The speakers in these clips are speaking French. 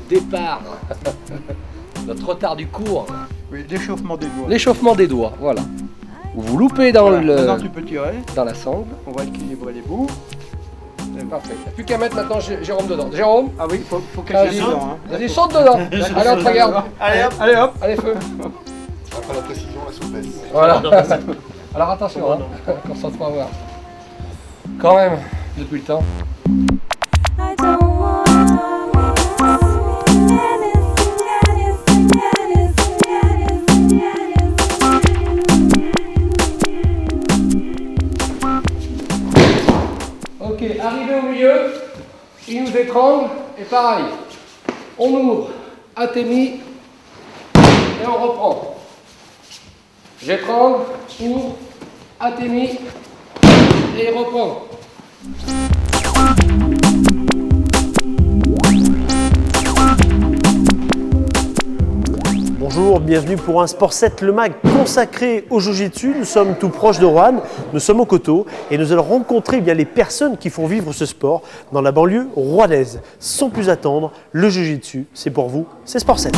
départ, notre retard du cours. Oui, l'échauffement des doigts. L'échauffement des doigts, voilà. Vous loupez dans Voilà. Maintenant tu peux tirer. dans la sangle. On va équilibrer les bouts. Parfait. Il n'y a plus qu'à mettre maintenant Jérôme dedans. Jérôme, Ah oui, faut qu'elle vas-y, soit dedans. Hein. vas-y, saute dedans. Allez, on te regarde. Allez hop, allez hop. Allez, feu. Après la précision, la souplesse. Voilà. Alors attention, hein. Concentre-toi à voir. Quand même, depuis le temps. I don't want Ok, arrivé au milieu, il nous étrangle, et pareil, on ouvre, attémie, et on reprend. J'étrangle, ouvre, attémie, et il reprend. Bonjour, bienvenue pour un Sport 7, le mag consacré au Jiu-Jitsu. Nous sommes tout proche de Roanne, nous sommes au Coteau et nous allons rencontrer bien les personnes qui font vivre ce sport dans la banlieue rouennaise. Sans plus attendre, le Jiu-Jitsu, c'est pour vous, c'est Sport 7.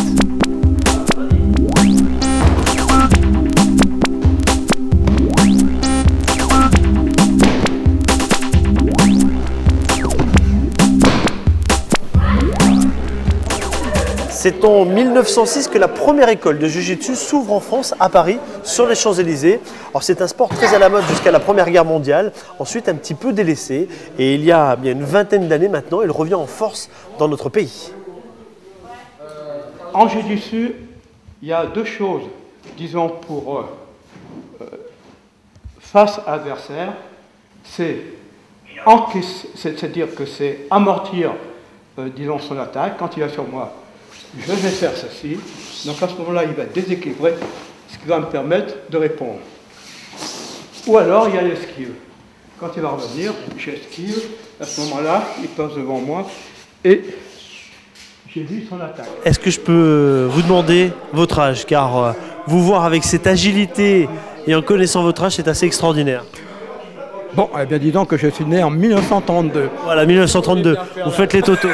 C'est en 1906 que la première école de Jiu-Jitsu s'ouvre en France, à Paris, sur les Champs-Élysées. Alors c'est un sport très à la mode jusqu'à la Première Guerre mondiale, ensuite un petit peu délaissé. Et il y a bien une vingtaine d'années maintenant, il revient en force dans notre pays. En Jiu-Jitsu, il y a deux choses, disons, pour face à adversaire. C'est-à-dire que c'est amortir, disons, son attaque. Quand il va sur moi, je vais faire ceci. Donc à ce moment-là, il va déséquilibrer, ce qui va me permettre de répondre. Ou alors, il y a l'esquive. Quand il va revenir, j'esquive. À ce moment-là, il passe devant moi et j'ai vu son attaque. Est-ce que je peux vous demander votre âge? Car vous voir avec cette agilité et en connaissant votre âge, c'est assez extraordinaire. Bon, eh bien, dis donc que je suis né en 1932. Voilà, 1932, vous faites les totos.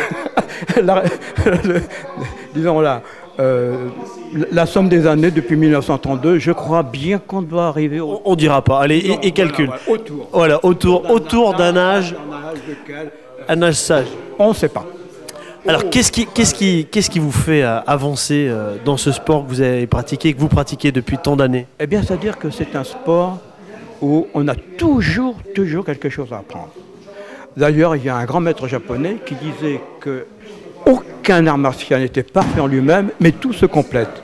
Disons là, la somme des années depuis 1932, je crois bien qu'on doit arriver au... On dira pas, allez, et calcule. Voilà, autour. Voilà, autour d'un âge, un âge sage. On ne sait pas. Alors, qu'est-ce qui vous fait avancer dans ce sport que vous avez pratiqué, que vous pratiquez depuis tant d'années? Eh bien, c'est-à-dire que c'est un sport où on a toujours quelque chose à apprendre. D'ailleurs, il y a un grand maître japonais qui disait que aucun art martial n'était parfait en lui-même, mais tout se complète.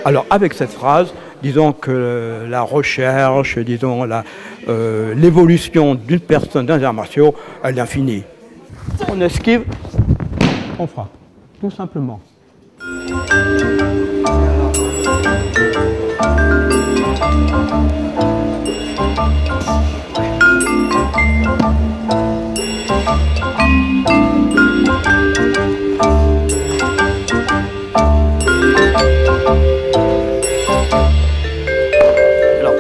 Alors, avec cette phrase, disons que la recherche, disons l'évolution d'une personne dans les arts martiaux, elle est infinie. On esquive, on frappe, tout simplement.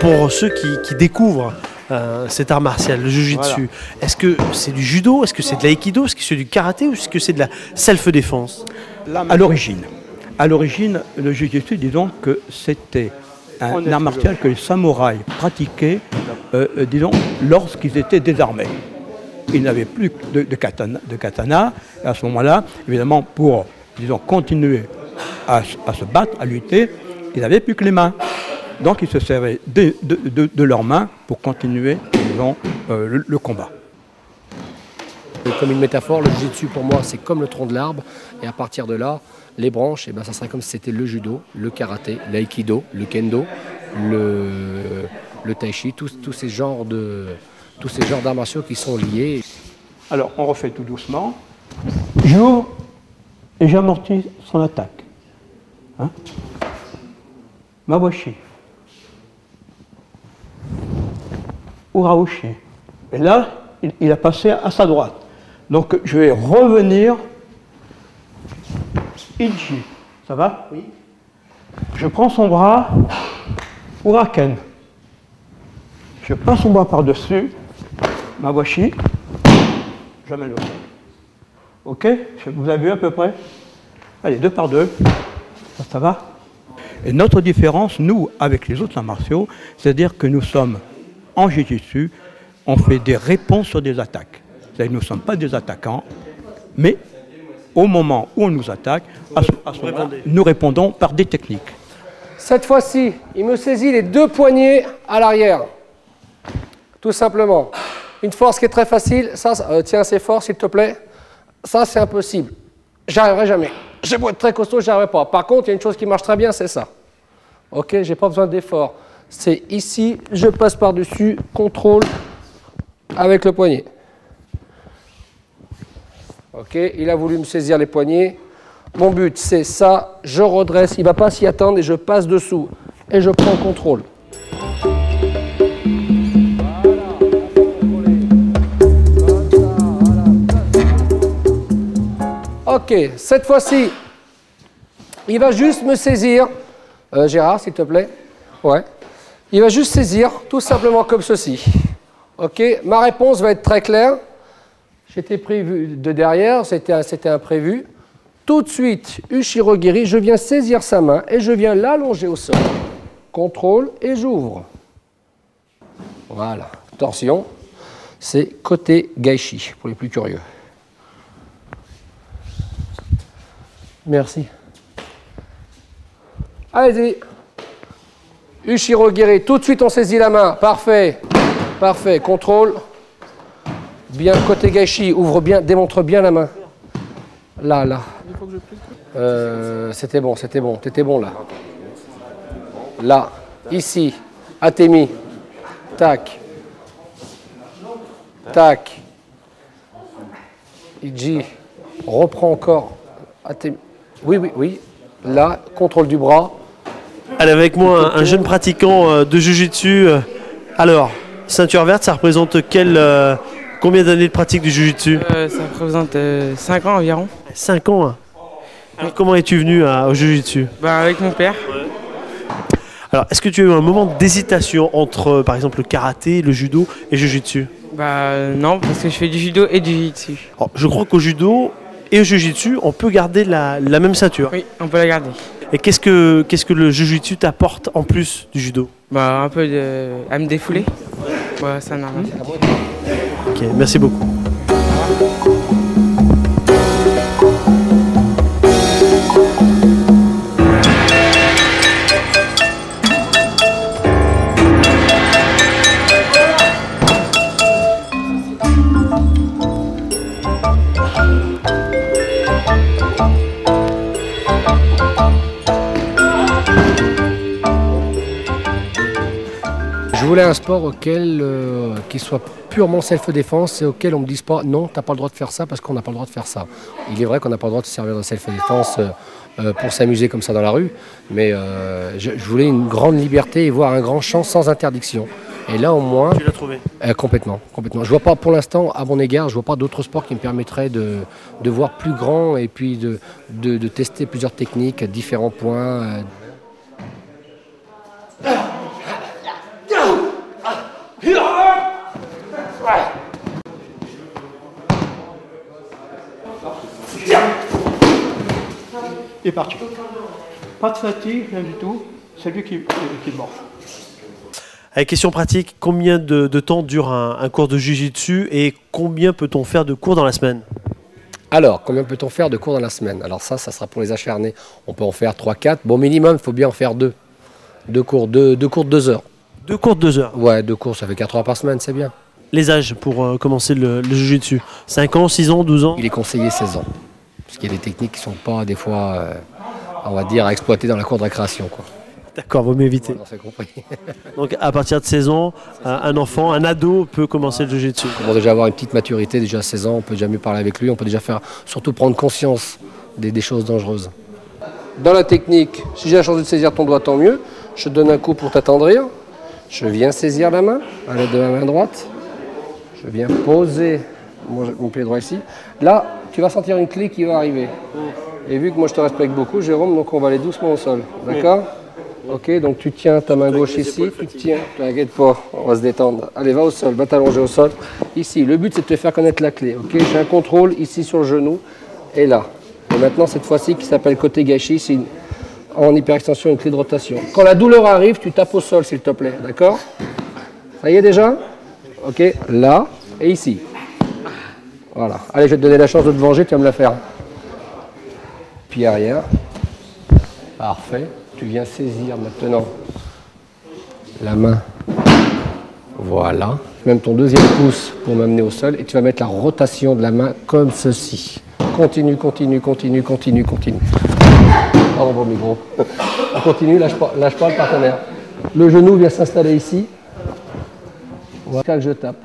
Pour ceux qui découvrent cet art martial, le Jiu-Jitsu, voilà. Est-ce que c'est du judo, est-ce que c'est de l'aïkido, est-ce que c'est du karaté ou est-ce que c'est de la self-défense? À l'origine, le Jiu-Jitsu, disons que c'était un art martial que les samouraïs pratiquaient, disons, lorsqu'ils étaient désarmés. Ils n'avaient plus de katana, et à ce moment-là, évidemment, pour, disons, continuer à se battre, à lutter, ils n'avaient plus que les mains. Donc ils se servaient de leurs mains pour continuer, disons, le combat. Comme une métaphore, le jiu-jitsu pour moi c'est comme le tronc de l'arbre et à partir de là, les branches, eh ben, ça serait comme si c'était le judo, le karaté, l'aïkido, le kendo, le tai chi, tous ces genres d'arts martiaux qui sont liés. Alors on refait tout doucement. J'ouvre et j'amortis son attaque. Hein? Mawashi. Uraoshi. Et là, il a passé à sa droite. Donc je vais revenir. Ichi. Ça va? Oui. Je prends son bras. Uraken. Je passe son bras par-dessus. Mawashi. J'amène le sol. Ok? Vous avez vu à peu près? Allez, 2 par 2. Ça va? Et notre différence, nous, avec les autres arts martiaux, c'est-à-dire que nous sommes en jiu-jitsu, on fait des réponses sur des attaques. C'est-à-dire que nous ne sommes pas des attaquants, mais au moment où on nous attaque, à ce moment-là, nous répondons par des techniques. Cette fois-ci, il me saisit les 2 poignets à l'arrière. Tout simplement. Une force qui est très facile. Ça, tiens, c'est fort, s'il te plaît. Ça, c'est impossible. J'arriverai jamais. J'ai beau être très costaud, j'arriverai pas. Par contre, il y a une chose qui marche très bien, c'est ça. Ok, j'ai pas besoin d'effort. C'est ici, je passe par-dessus, contrôle avec le poignet. Ok, il a voulu me saisir les poignets. Mon but, c'est ça, je redresse, il ne va pas s'y attendre et je passe dessous. Et je prends le contrôle. Ok, cette fois-ci, il va juste me saisir. Gérard, s'il te plaît. Ouais. Il va juste saisir, tout simplement comme ceci. Ok, ma réponse va être très claire. J'étais prévu de derrière, c'était imprévu. Tout de suite, Ushirogiri, je viens saisir sa main et je viens l'allonger au sol. Contrôle et j'ouvre. Voilà. Torsion, c'est côté Gaishi, pour les plus curieux. Merci. Allez-y. Ushirogiri, tout de suite on saisit la main. Parfait. Parfait. Contrôle. Bien côté Gaishi, ouvre bien, démontre bien la main. Là, là. C'était bon, t'étais bon là. Là, ici, Atemi. Tac. Tac. Iji. Reprends encore. Atemi. Oui, oui, oui. Là, contrôle du bras. Allez, avec moi, un jeune pratiquant de Jiu-Jitsu. Alors, ceinture verte, ça représente combien d'années de pratique du Jiu-Jitsu? Ça représente 5 ans environ. 5 ans, hein. Alors, comment es-tu venu au Jiu-Jitsu? Avec mon père. Alors, est-ce que tu as eu un moment d'hésitation entre, par exemple, le karaté, le judo et le Jiu-Jitsu? Non, parce que je fais du judo et du jiu-jitsu. Je crois qu'au judo et au Jiu-Jitsu, on peut garder la même ceinture. Oui, on peut la garder. Et qu'est-ce que le Jiu-Jitsu t'apporte en plus du judo? Un peu à me défouler. C'est normal. Ok, merci beaucoup. Je voulais un sport qui soit purement self-défense et auquel on ne me dise pas non, tu n'as pas le droit de faire ça parce qu'on n'a pas le droit de faire ça. Il est vrai qu'on n'a pas le droit de se servir de self-défense pour s'amuser comme ça dans la rue, mais je voulais une grande liberté et voir un grand champ sans interdiction. Et là au moins... Tu l'as trouvé? Complètement. Je vois pas pour l'instant, à mon égard, je vois pas d'autres sports qui me permettraient de voir plus grand et puis de tester plusieurs techniques à différents points. Il est parti. Pas de fatigue, rien du tout. C'est lui qui morfle. Avec question pratique, combien de temps dure un cours de Jiu-Jitsu et combien peut-on faire de cours dans la semaine? Alors, combien peut-on faire de cours dans la semaine? Alors ça sera pour les acharnés. On peut en faire 3-4. Bon, minimum, il faut bien en faire 2. 2 cours de 2 heures. 2 cours de 2 heures? Ouais, 2 cours, ça fait 4 heures par semaine, c'est bien. Les âges pour commencer le Jiu-Jitsu? 5 ans, 6 ans, 12 ans? Il est conseillé 16 ans. Parce qu'il y a des techniques qui ne sont pas, des fois, on va dire, à exploiter dans la cour de récréation, quoi. D'accord, vaut mieux éviter. On s'est compris. Donc à partir de 16 ans, un enfant, un ado peut commencer le Jiu-Jitsu. On peut déjà avoir une petite maturité, déjà à 16 ans, on peut déjà mieux parler avec lui, on peut déjà surtout prendre conscience des choses dangereuses. Dans la technique, si j'ai la chance de saisir ton doigt, tant mieux. Je te donne un coup pour t'attendrir. Je viens saisir la main à l'aide de ma main droite. Je viens poser mon pied droit ici. Là, tu vas sentir une clé qui va arriver. Et vu que moi je te respecte beaucoup, Jérôme, donc on va aller doucement au sol. D'accord? Ok, donc tu tiens ta main gauche ici, tu tiens, t'inquiète pas, on va se détendre. Allez, va au sol, va t'allonger au sol. Ici, le but c'est de te faire connaître la clé. Ok, j'ai un contrôle ici sur le genou et là. Et maintenant, cette fois-ci, qui s'appelle côté gâchis, c'est en hyperextension, une clé de rotation. Quand la douleur arrive, tu tapes au sol, s'il te plaît, d'accord? Ça y est déjà? Ok, là et ici. Voilà. Allez, je vais te donner la chance de te venger, tu vas me la faire. Pied arrière. Parfait. Tu viens saisir maintenant la main. Voilà. Même ton deuxième pouce pour m'amener au sol et tu vas mettre la rotation de la main comme ceci. Continue, continue, continue, continue, continue. Pardon pour le micro. Continue, lâche pas le partenaire. Le genou vient s'installer ici. Voilà que je tape.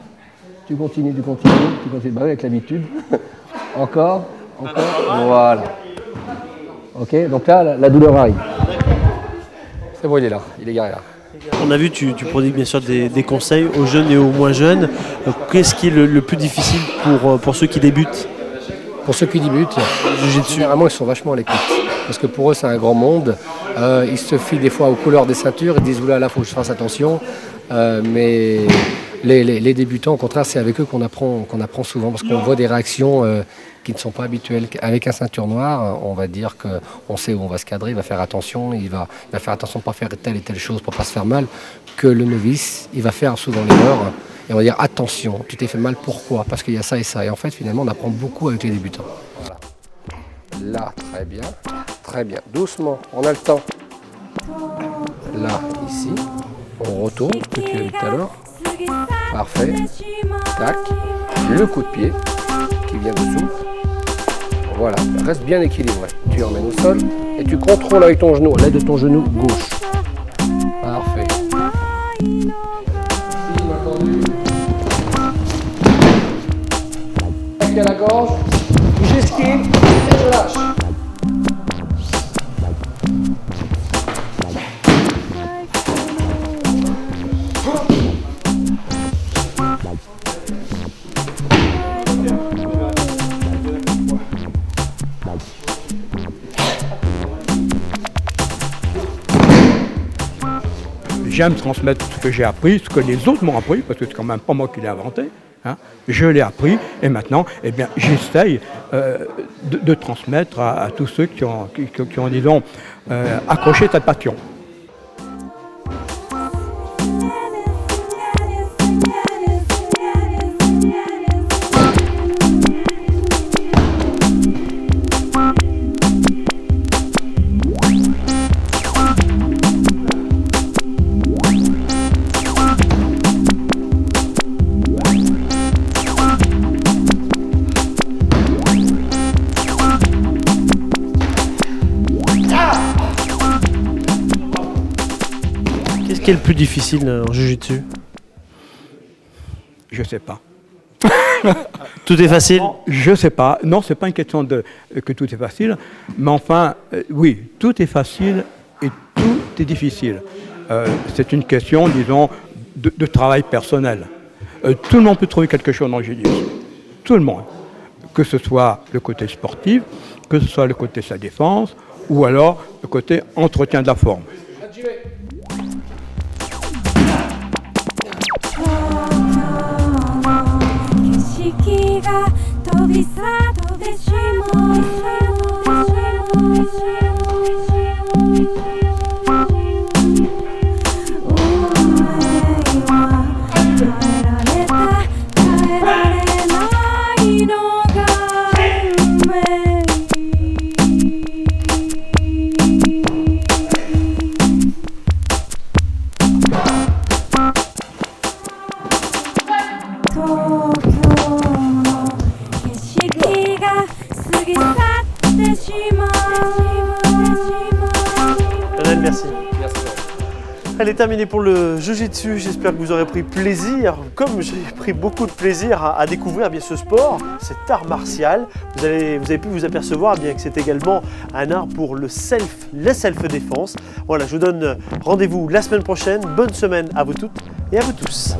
Tu continues, tu continues, tu continues. Bah oui, avec l'habitude. Encore, voilà. Ok, donc là, la douleur arrive. C'est bon, il est là, il est garé là. On a vu, tu prodigues bien sûr des conseils aux jeunes et aux moins jeunes. Qu'est-ce qui est le plus difficile pour ceux qui débutent? Pour ceux qui débutent, généralement ils sont vachement à l'écoute. Parce que pour eux c'est un grand monde. Ils se fient des fois aux couleurs des ceintures, ils disent oula là faut que je fasse attention. Mais les débutants au contraire c'est avec eux qu'on apprend souvent parce qu'on voit des réactions qui ne sont pas habituelles. Avec un ceinture noire, on va dire qu'on sait où on va se cadrer, il va faire attention, il va faire attention de ne pas faire telle et telle chose pour ne pas se faire mal. Que le novice, il va faire souvent l'erreur. Et on va dire attention, tu t'es fait mal, pourquoi? Parce qu'il y a ça et ça. Et en fait, finalement, on apprend beaucoup avec les débutants. Voilà. Là, très bien. Très bien. Doucement, on a le temps. Là, ici. On retourne, que tu as vu tout à l'heure. Parfait. Tac. Le coup de pied qui vient dessous. Voilà. Reste bien équilibré. Tu emmènes au sol et tu contrôles avec ton genou, à l'aide de ton genou gauche. Parfait. À la gorge, j'esquive et je lâche. J'aime transmettre ce que j'ai appris, ce que les autres m'ont appris, parce que c'est quand même pas moi qui l'ai inventé. Hein. Je l'ai appris et maintenant, eh bien, j'essaye de transmettre à tous ceux qui ont disons, accroché cette passion. Qu'est-ce qui est le plus difficile en jiu-jitsu? Je sais pas. Tout est facile? Je sais pas. Non, c'est pas une question que tout est facile. Mais enfin, oui, tout est facile et tout est difficile. C'est une question, disons, de travail personnel. Tout le monde peut trouver quelque chose dans le jiu-jitsu. Tout le monde. Que ce soit le côté sportif, que ce soit le côté sa défense, ou alors le côté entretien de la forme. Merci. Elle est terminée pour le Jiu-Jitsu. J'espère que vous aurez pris plaisir, comme j'ai pris beaucoup de plaisir à découvrir bien ce sport, cet art martial. Vous avez pu vous apercevoir bien que c'est également un art pour la self-défense. Voilà, je vous donne rendez-vous la semaine prochaine. Bonne semaine à vous toutes et à vous tous.